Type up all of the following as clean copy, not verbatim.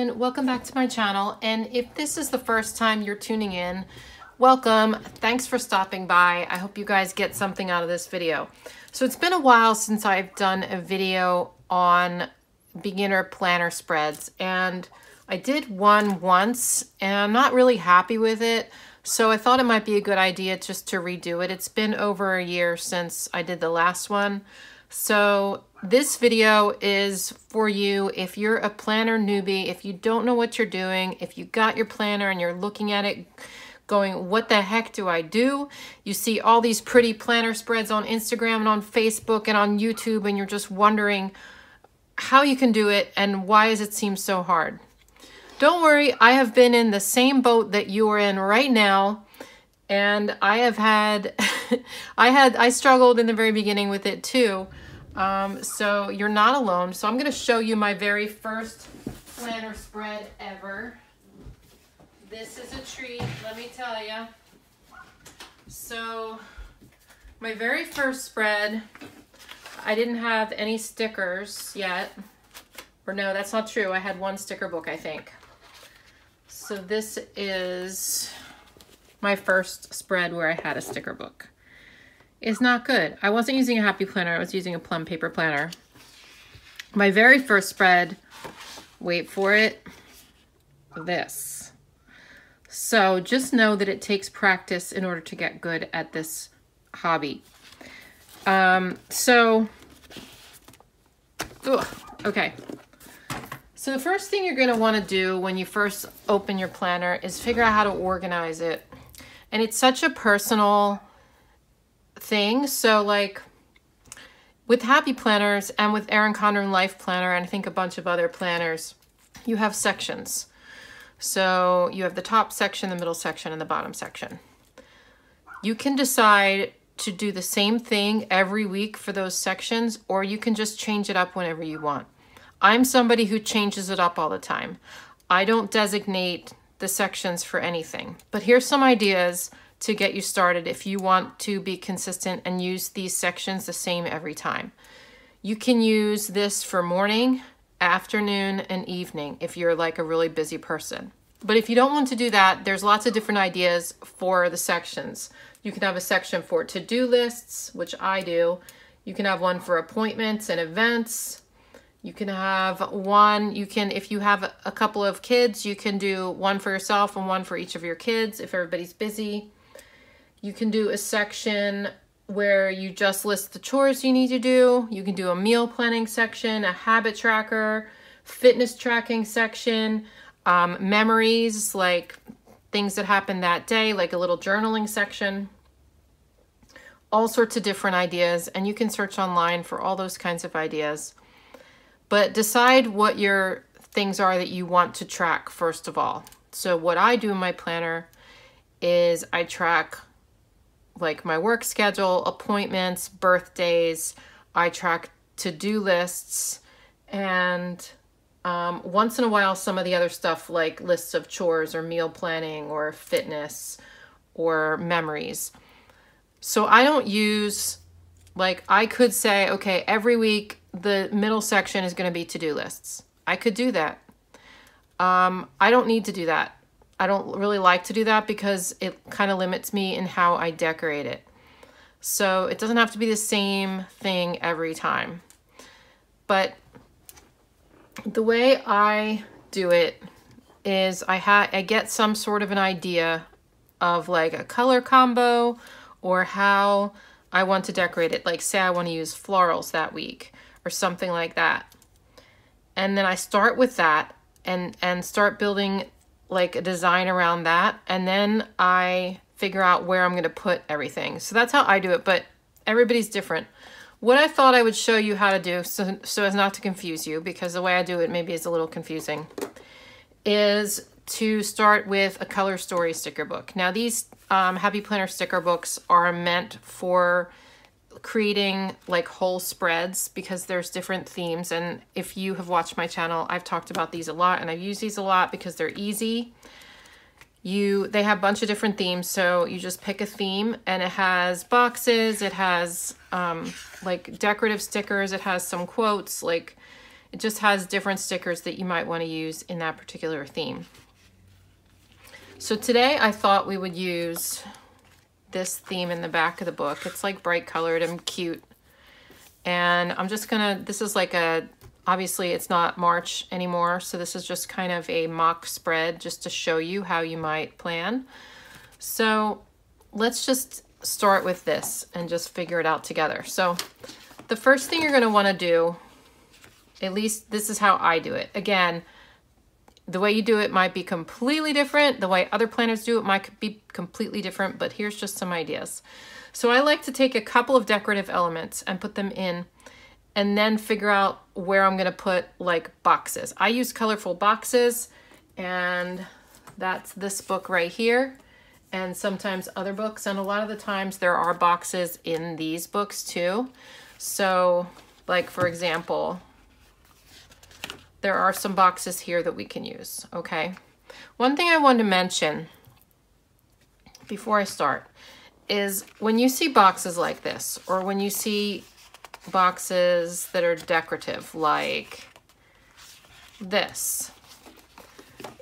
everyone, welcome back to my channel. And if this is the first time you're tuning in, welcome. Thanks for stopping by. I hope you guys get something out of this video. So it's been a while since I've done a video on beginner planner spreads, and I did one once and I'm not really happy with it. So I thought it might be a good idea just to redo it. It's been over a year since I did the last one. So this video is for you if you're a planner newbie, if you don't know what you're doing, if you got your planner and you're looking at it going, what the heck do I do? You see all these pretty planner spreads on Instagram and on Facebook and on YouTube, and you're just wondering how you can do it and why does it seem so hard? Don't worry, I have been in the same boat that you are in right now. And I have had, I struggled in the very beginning with it too. So you're not alone. So I'm going to show you my very first planner spread ever. This is a treat, let me tell you. So my very first spread, I didn't have any stickers yet. Or no, that's not true. I had one sticker book, I think. So this is my first spread where I had a sticker book. It's not good. I wasn't using a happy planner. I was using a plum paper planner. My very first spread, wait for it, this. So just know that it takes practice in order to get good at this hobby. Okay. So the first thing you're gonna wanna do when you first open your planner is figure out how to organize it. And it's such a personal thing. So like with Happy Planners and with Erin Condren Life Planner, and I think a bunch of other planners, you have sections. So you have the top section, the middle section, and the bottom section. You can decide to do the same thing every week for those sections, or you can just change it up whenever you want. I'm somebody who changes it up all the time. I don't designate the sections for anything, but here's some ideas to get you started if you want to be consistent and use these sections the same every time. You can use this for morning, afternoon, and evening if you're like a really busy person. But if you don't want to do that, there's lots of different ideas for the sections. You can have a section for to-do lists, which I do. You can have one for appointments and events. You can have one, if you have a couple of kids, you can do one for yourself and one for each of your kids if everybody's busy. You can do a section where you just list the chores you need to do. You can do a meal planning section, a habit tracker, fitness tracking section, memories, like things that happened that day, like a little journaling section. All sorts of different ideas, and you can search online for all those kinds of ideas. But decide what your things are that you want to track first of all. So what I do in my planner is I track like my work schedule, appointments, birthdays. I track to-do lists, and once in a while some of the other stuff like lists of chores or meal planning or fitness or memories. So I don't use, like I could say, okay, every week the middle section is going to be to-do lists. I could do that. I don't need to do that. I don't really like to do that because it kind of limits me in how I decorate it. So it doesn't have to be the same thing every time. But the way I do it is I get some sort of an idea of like a color combo or how I want to decorate it. Like say I want to use florals that week or something like that. And then I start with that and start building like a design around that, and then I figure out where I'm going to put everything. So that's how I do it, but everybody's different. What I thought I would show you how to do, so as not to confuse you, because the way I do it maybe is a little confusing, is to start with a color story sticker book. Now these Happy Planner sticker books are meant for creating like whole spreads because there's different themes, and if you have watched my channel, I've talked about these a lot and I've used these a lot because they're easy. They have a bunch of different themes, so you just pick a theme and it has boxes, it has like decorative stickers, it has some quotes, like It just has different stickers that you might want to use in that particular theme. So today I thought we would use this theme in the back of the book. It's like bright colored and cute. And I'm just gonna, this is like a, obviously it's not March anymore, so this is just kind of a mock spread just to show you how you might plan. So let's just start with this and just figure it out together. So the first thing you're gonna wanna do, at least this is how I do it. Again, the way you do it might be completely different. The way other planners do it might be completely different, but here's just some ideas. So I like to take a couple of decorative elements and put them in and then figure out where I'm gonna put like boxes. I use colorful boxes, and that's this book right here, and sometimes other books, and a lot of the times there are boxes in these books too. So like for example, there are some boxes here that we can use, okay? One thing I wanted to mention before I start is when you see boxes like this, or when you see boxes that are decorative like this,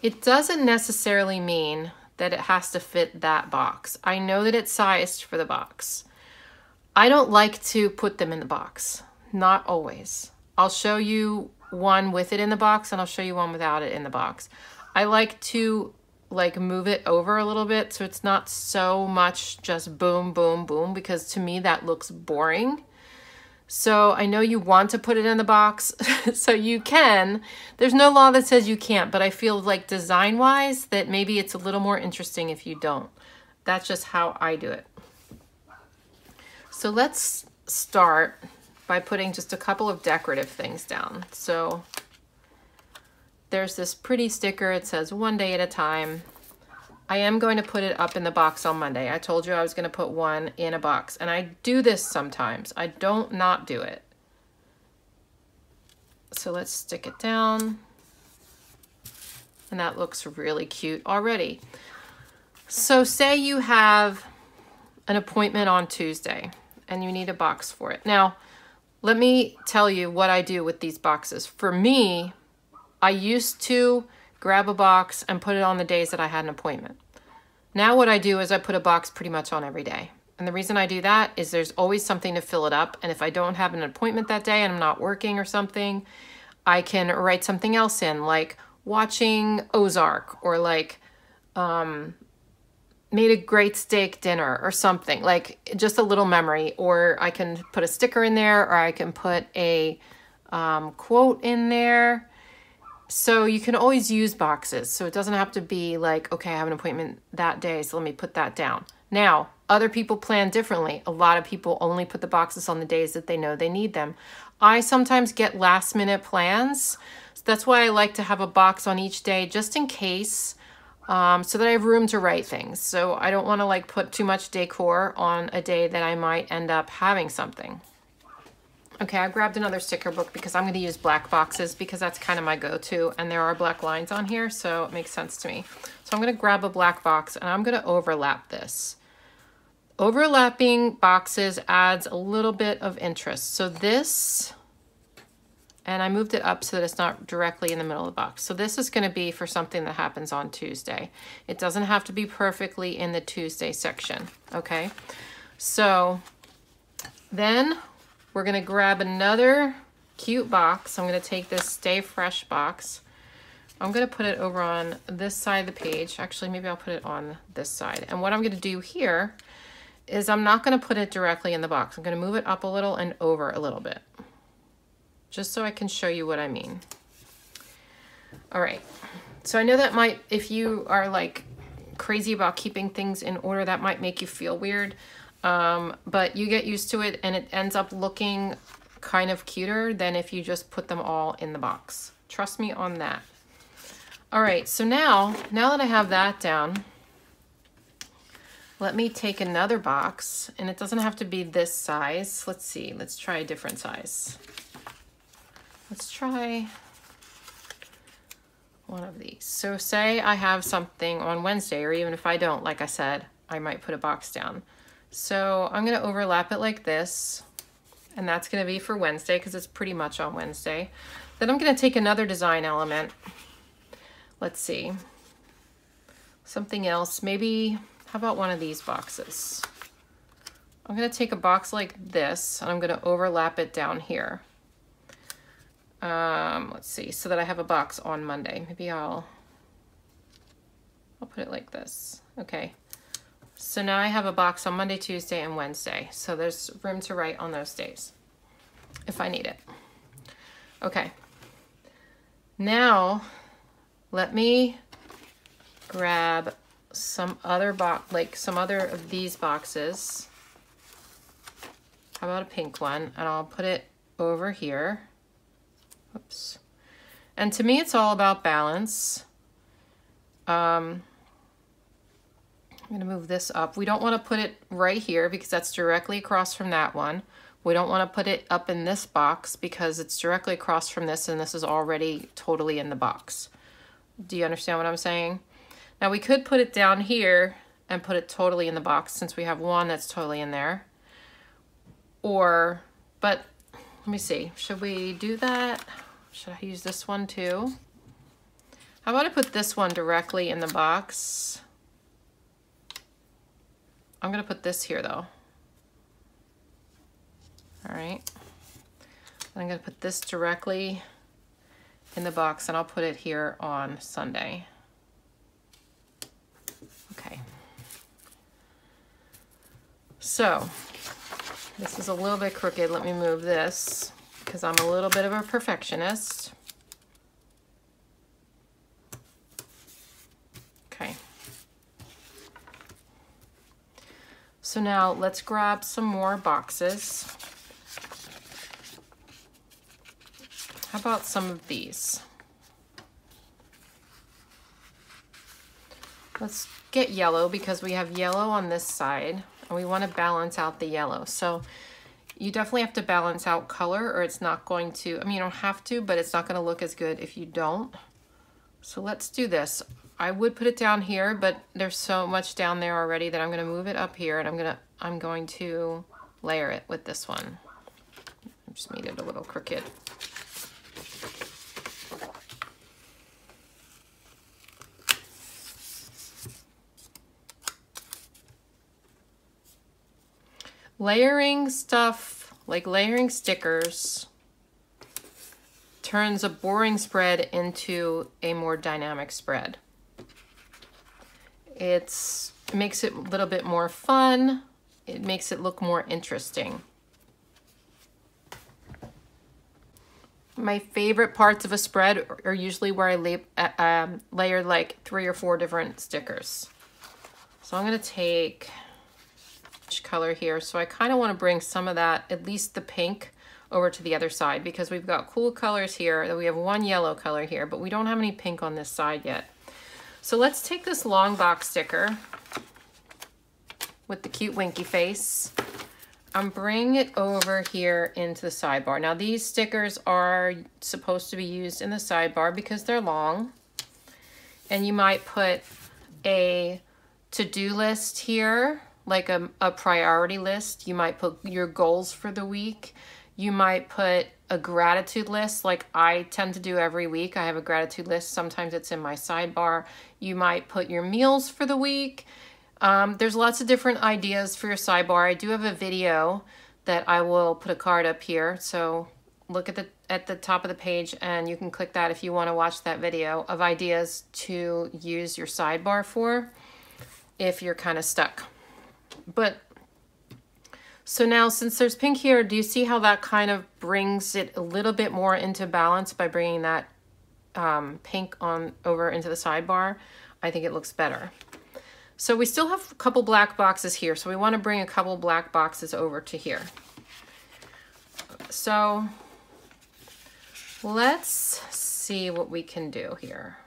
it doesn't necessarily mean that it has to fit that box. I know that it's sized for the box. I don't like to put them in the box, not always. I'll show you one with it in the box and I'll show you one without it in the box. I like to like move it over a little bit so it's not so much just boom, boom, boom, because to me that looks boring. So I know you want to put it in the box, so you can. There's no law that says you can't, but I feel like design-wise that maybe it's a little more interesting if you don't. That's just how I do it. So let's start by putting just a couple of decorative things down. So there's this pretty sticker. It says one day at a time. I am going to put it up in the box on Monday. I told you I was going to put one in a box, and I do this sometimes. I don't not do it. So let's stick it down. And that looks really cute already. So say you have an appointment on Tuesday and you need a box for it. Now, let me tell you what I do with these boxes. For me, I used to grab a box and put it on the days that I had an appointment. Now what I do is I put a box pretty much on every day. And the reason I do that is there's always something to fill it up. And if I don't have an appointment that day and I'm not working or something, I can write something else in, like watching Ozark, or like made a great steak dinner or something, like just a little memory. Or I can put a sticker in there, or I can put a quote in there. So you can always use boxes. So it doesn't have to be like, okay, I have an appointment that day, so let me put that down. Now, other people plan differently. A lot of people only put the boxes on the days that they know they need them. I sometimes get last minute plans. So that's why I like to have a box on each day just in case, so that I have room to write things. So I don't want to like put too much decor on a day that I might end up having something. Okay, I grabbed another sticker book because I'm going to use black boxes because that's kind of my go-to, and there are black lines on here, so it makes sense to me. So I'm going to grab a black box and I'm going to overlap this. Overlapping boxes adds a little bit of interest. So this, and I moved it up so that it's not directly in the middle of the box. So this is going to be for something that happens on Tuesday. It doesn't have to be perfectly in the Tuesday section, okay? So then we're gonna grab another cute box. I'm gonna take this Stay Fresh box. I'm gonna put it over on this side of the page. Actually, maybe I'll put it on this side. And what I'm gonna do here is I'm not gonna put it directly in the box. I'm gonna move it up a little and over a little bit, just so I can show you what I mean. All right, so I know that might, if you are like crazy about keeping things in order, that might make you feel weird. But you get used to it and it ends up looking kind of cuter than if you just put them all in the box. Trust me on that. All right, so now that I have that down, let me take another box, and it doesn't have to be this size. Let's see, let's try a different size. Let's try one of these. So say I have something on Wednesday, or even if I don't, like I said, I might put a box down. So I'm gonna overlap it like this, and that's gonna be for Wednesday because it's pretty much on Wednesday. Then I'm going to take another design element. Let's see. Something else. Maybe, how about one of these boxes? I'm going to take a box like this, and I'm going to overlap it down here. Let's see, so that I have a box on Monday. Maybe I'll put it like this. Okay. So now I have a box on Monday, Tuesday, and Wednesday. So there's room to write on those days if I need it. Okay. Now let me grab some other box, like some other of these boxes. How about a pink one? And I'll put it over here. Oops. And to me, it's all about balance. I'm going to move this up. We don't want to put it right here because that's directly across from that one. We don't want to put it up in this box because it's directly across from this, and this is already totally in the box. Do you understand what I'm saying? Now we could put it down here and put it totally in the box since we have one that's totally in there. Or, but let me see. Should we do that? Should I use this one too? How about I put this one directly in the box? I'm going to put this here though. All right. I'm going to put this directly in the box, and I'll put it here on Sunday. Okay. So this is a little bit crooked. Let me move this because I'm a little bit of a perfectionist. Okay. So now let's grab some more boxes. How about some of these? Let's get yellow because we have yellow on this side and we want to balance out the yellow. So you definitely have to balance out color or it's not going to, I mean, you don't have to, but it's not going to look as good if you don't. So let's do this. I would put it down here, but there's so much down there already that I'm going to move it up here, and I'm going to layer it with this one. I just made it a little crooked. Layering stuff, like layering stickers, turns a boring spread into a more dynamic spread. It makes it a little bit more fun. It makes it look more interesting. My favorite parts of a spread are usually where I layer like 3 or 4 different stickers. So I'm going to take color here. So I kind of want to bring some of that, at least the pink, over to the other side because we've got cool colors here. We have one yellow color here, but we don't have any pink on this side yet. So let's take this long box sticker with the cute winky face and bring it over here into the sidebar. Now these stickers are supposed to be used in the sidebar because they're long, and you might put a to-do list here, like a priority list. You might put your goals for the week. You might put a gratitude list like I tend to do every week. I have a gratitude list. Sometimes it's in my sidebar. You might put your meals for the week. There's lots of different ideas for your sidebar. I do have a video that I will put a card up here. So look at the top of the page and you can click that if you want to watch that video of ideas to use your sidebar for if you're kind of stuck. But so now since there's pink here, do you see how that kind of brings it a little bit more into balance by bringing that pink on over into the sidebar? I think it looks better. So we still have a couple black boxes here. So we want to bring a couple black boxes over to here. So let's see what we can do here.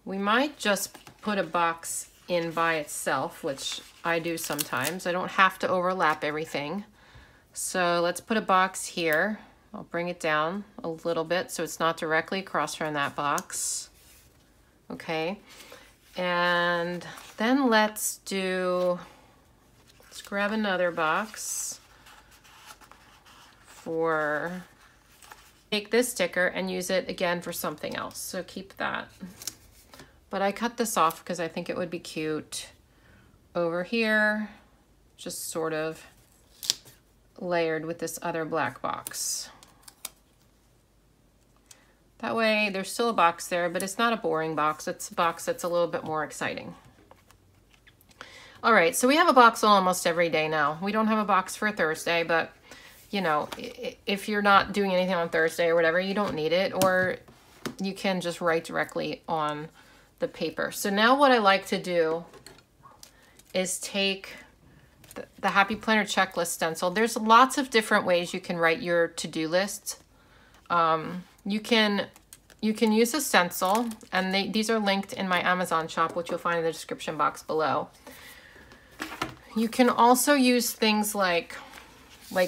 We might just put a box in by itself, which I do sometimes. I don't have to overlap everything. So let's put a box here. I'll bring it down a little bit so it's not directly across from that box. Okay. And then let's grab another box for take this sticker and use it again for something else. So keep that. But I cut this off because I think it would be cute over here, just sort of layered with this other black box. That way there's still a box there, but it's not a boring box. It's a box that's a little bit more exciting. All right, so we have a box on almost every day now. We don't have a box for Thursday, but you know, if you're not doing anything on Thursday or whatever, you don't need it, or you can just write directly on the paper. So now what I like to do is take the Happy Planner checklist stencil. There's lots of different ways you can write your to-do list. You can use a stencil, and these are linked in my Amazon shop, which you'll find in the description box below. You can also use things like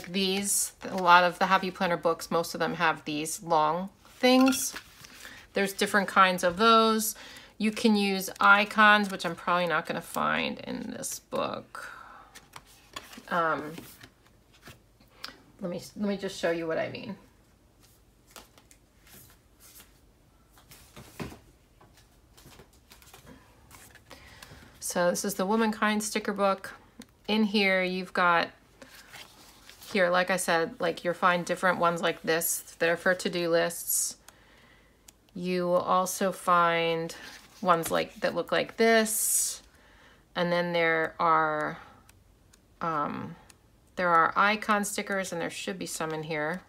these. A lot of the Happy Planner books, most of them have these long things. There's different kinds of those. You can use icons, which I'm probably not going to find in this book. Let me just show you what I mean. So this is the Womankind sticker book. In here, you've got, here, like I said, like you'll find different ones like this that are for to-do lists. You will also find ones like that look like this. And then there are icon stickers, and there should be some in here.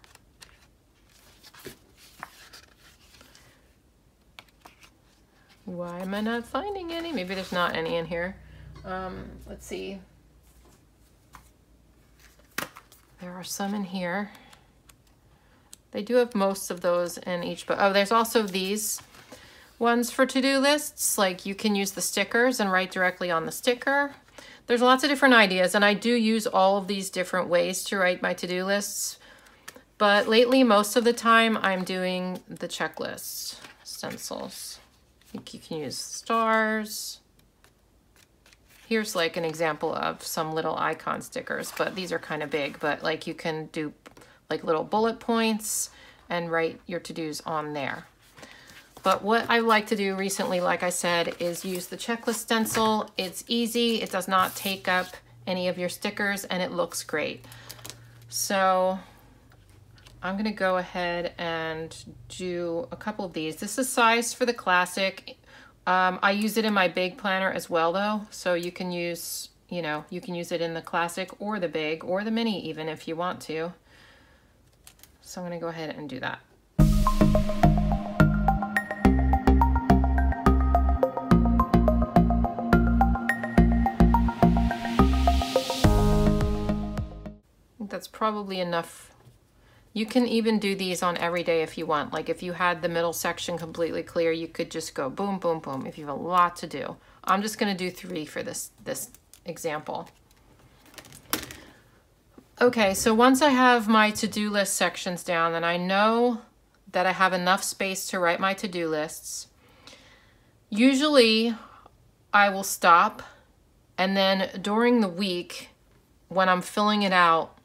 Why am I not finding any? Maybe there's not any in here. Let's see. There are some in here. They do have most of those in each book. Oh, there's also these ones for to-do lists. Like you can use the stickers and write directly on the sticker. There's lots of different ideas, and I do use all of these different ways to write my to-do lists. But lately, most of the time, I'm doing the checklist stencils. You can use stars. Here's like an example of some little icon stickers, but these are kind of big, but like you can do like little bullet points and write your to-dos on there. But what I like to do recently, like I said, is use the checklist stencil. It's easy, it does not take up any of your stickers, and it looks great. So I'm gonna go ahead and do a couple of these. This is sized for the classic. I use it in my big planner as well though. So you can use, you know, you can use it in the classic or the big or the mini even if you want to. So I'm gonna go ahead and do that. That's probably enough. You can even do these on every day if you want. Like if you had the middle section completely clear, you could just go boom, boom, boom if you have a lot to do. I'm just gonna do 3 for this example. Okay, so once I have my to-do list sections down and I know that I have enough space to write my to-do lists, usually I will stop, and then during the week when I'm filling it out,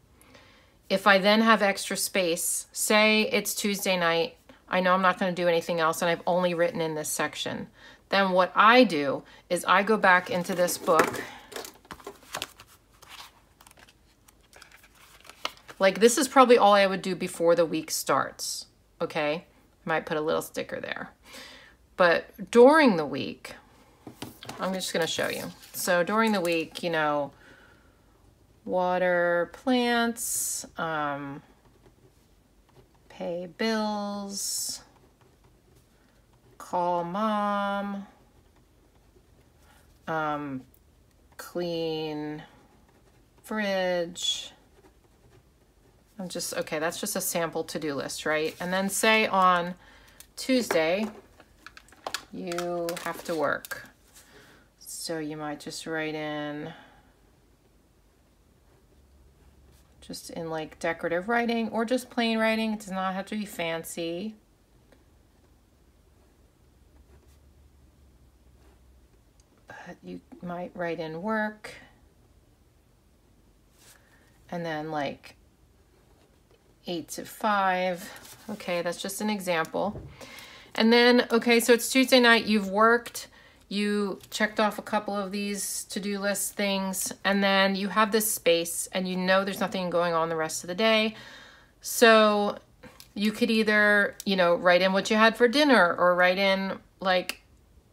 if I then have extra space, say it's Tuesday night, I know I'm not going to do anything else and I've only written in this section, then what I do is I go back into this book. Like this is probably all I would do before the week starts, okay? Might put a little sticker there. But during the week, I'm just going to show you. So during the week, you know, water plants, pay bills, call mom, clean fridge. Okay, that's just a sample to-do list, right? And then say on Tuesday, you have to work. So you might just write in, just in like decorative writing or just plain writing. It does not have to be fancy. But you might write in work. And then like, 8 to 5. Okay, that's just an example. And then, okay, so it's Tuesday night, you've worked, you checked off a couple of these to-do list things, and then you have this space and you know there's nothing going on the rest of the day. So you could either, you know, write in what you had for dinner, or write in, like,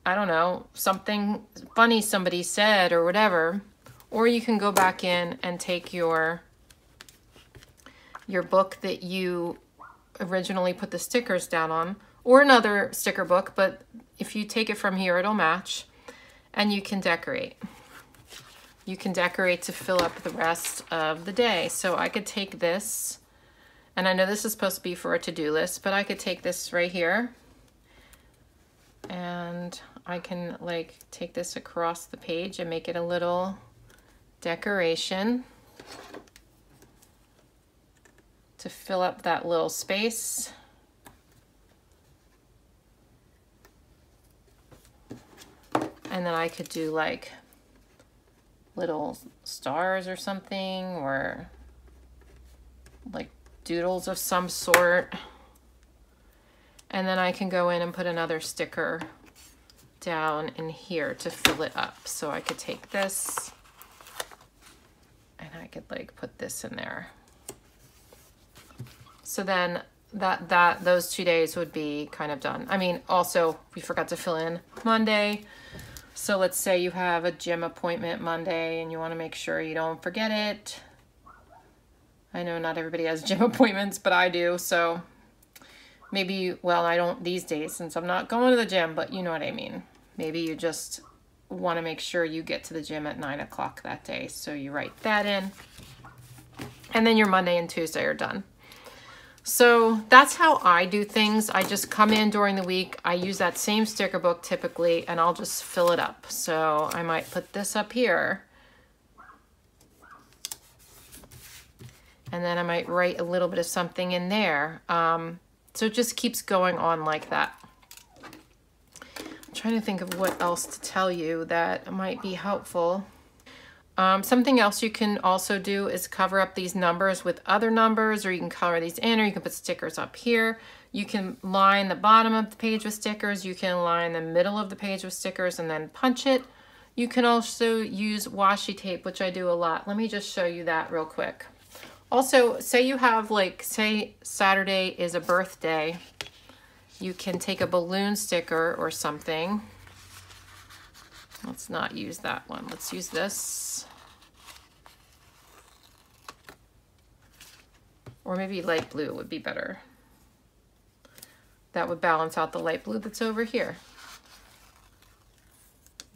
I don't know, something funny somebody said or whatever. Or you can go back in and take your book that you originally put the stickers down on, or another sticker book, but if you take it from here, it'll match, and you can decorate. You can decorate to fill up the rest of the day. So I could take this, and I know this is supposed to be for a to-do list, but I could take this right here, and I can like take this across the page and make it a little decoration to fill up that little space. And then I could do like little stars or something, or like doodles of some sort. And then I can go in and put another sticker down in here to fill it up. So I could take this and I could like put this in there. So then those 2 days would be kind of done. I mean, also we forgot to fill in Monday. So let's say you have a gym appointment Monday and you want to make sure you don't forget it. I know not everybody has gym appointments, but I do. So maybe, well, I don't these days since I'm not going to the gym, but you know what I mean. Maybe you just want to make sure you get to the gym at 9 o'clock that day. So you write that in, and then your Monday and Tuesday are done. So that's how I do things. I just come in during the week. I use that same sticker book typically, and I'll just fill it up. So I might put this up here. And then I might write a little bit of something in there. So it just keeps going on like that. I'm trying to think of what else to tell you that might be helpful. Something else you can also do is cover up these numbers with other numbers, or you can color these in, or you can put stickers up here. You can line the bottom of the page with stickers. You can line the middle of the page with stickers and then punch it. You can also use washi tape, which I do a lot. Let me just show you that real quick. Also, say you have like, say Saturday is a birthday. You can take a balloon sticker or something. Let's not use that one. Let's use this. Or maybe light blue would be better. That would balance out the light blue that's over here.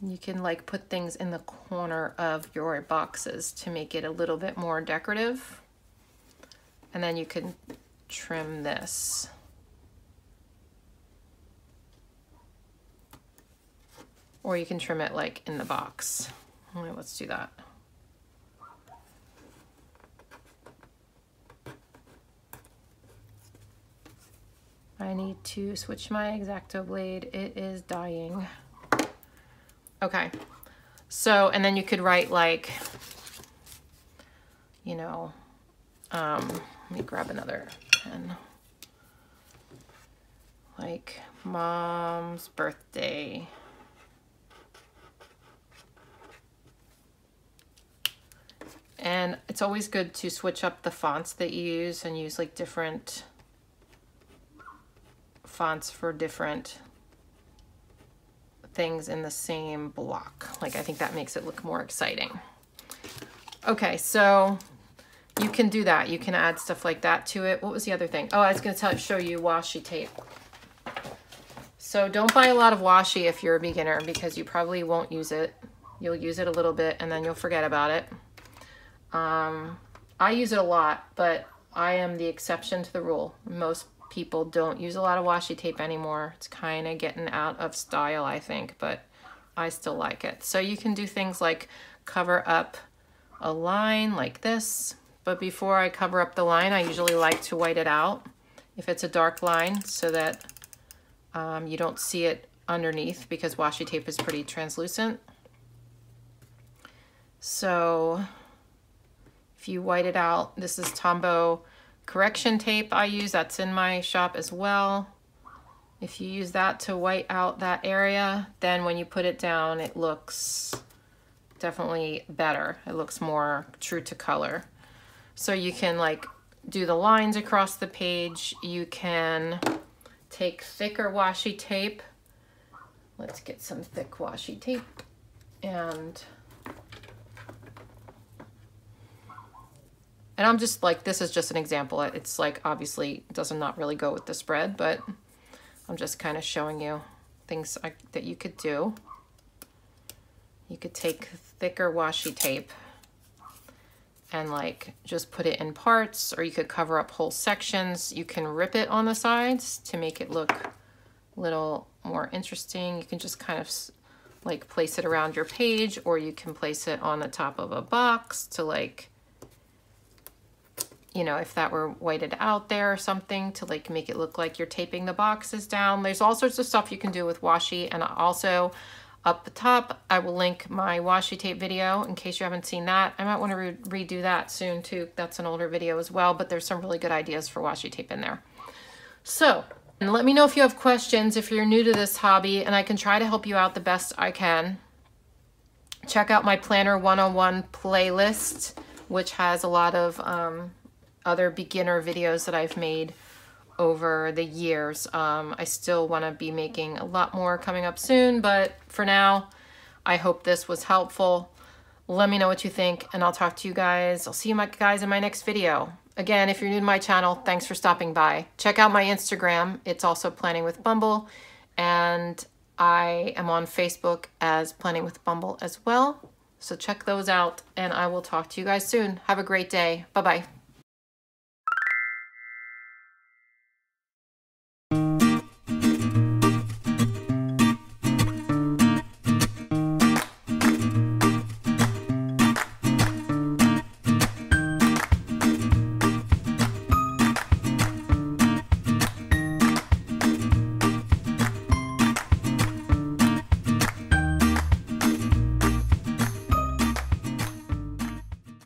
You can like put things in the corner of your boxes to make it a little bit more decorative. And then you can trim this. Or you can trim it like in the box. All right, let's do that. I need to switch my X-Acto blade. It is dying. Okay, so, and then you could write like, you know, let me grab another pen. Like Mom's birthday. And it's always good to switch up the fonts that you use and use like different fonts for different things in the same block. Like I think that makes it look more exciting. Okay, so you can do that. You can add stuff like that to it. What was the other thing? Oh, I was going to show you washi tape. So don't buy a lot of washi if you're a beginner, because you probably won't use it. You'll use it a little bit and then you'll forget about it. I use it a lot, but I am the exception to the rule. Most people don't use a lot of washi tape anymore. It's kind of getting out of style, I think, but I still like it. So you can do things like cover up a line like this, but before I cover up the line, I usually like to white it out if it's a dark line, so that you don't see it underneath, because washi tape is pretty translucent. So if you white it out, this is Tombow correction tape I use, that's in my shop as well. If you use that to white out that area, then when you put it down, it looks definitely better. It looks more true to color. So you can like do the lines across the page. You can take thicker washi tape. Let's get some thick washi tape. And I'm just like, this is just an example. It's like, obviously does not really go with the spread, but I'm just kind of showing you things that you could do. You could take thicker washi tape and like just put it in parts, or you could cover up whole sections. You can rip it on the sides to make it look a little more interesting. You can just kind of like place it around your page, or you can place it on the top of a box to like, you know, if that were whited out there or something, to like make it look like you're taping the boxes down. There's all sorts of stuff you can do with washi. And also up the top, I will link my washi tape video in case you haven't seen that. I might want to redo that soon too. That's an older video as well, but there's some really good ideas for washi tape in there. So, and let me know if you have questions, if you're new to this hobby, and I can try to help you out the best I can. Check out my Planner 101 playlist, which has a lot of other beginner videos that I've made over the years. I still want to be making a lot more coming up soon, but for now, I hope this was helpful. Let me know what you think, and I'll talk to you guys. I'll see you guys in my next video. Again, if you're new to my channel, thanks for stopping by. Check out my Instagram. It's also Planning with Bumble, and I am on Facebook as Planning with Bumble as well. So check those out, and I will talk to you guys soon. Have a great day. Bye-bye.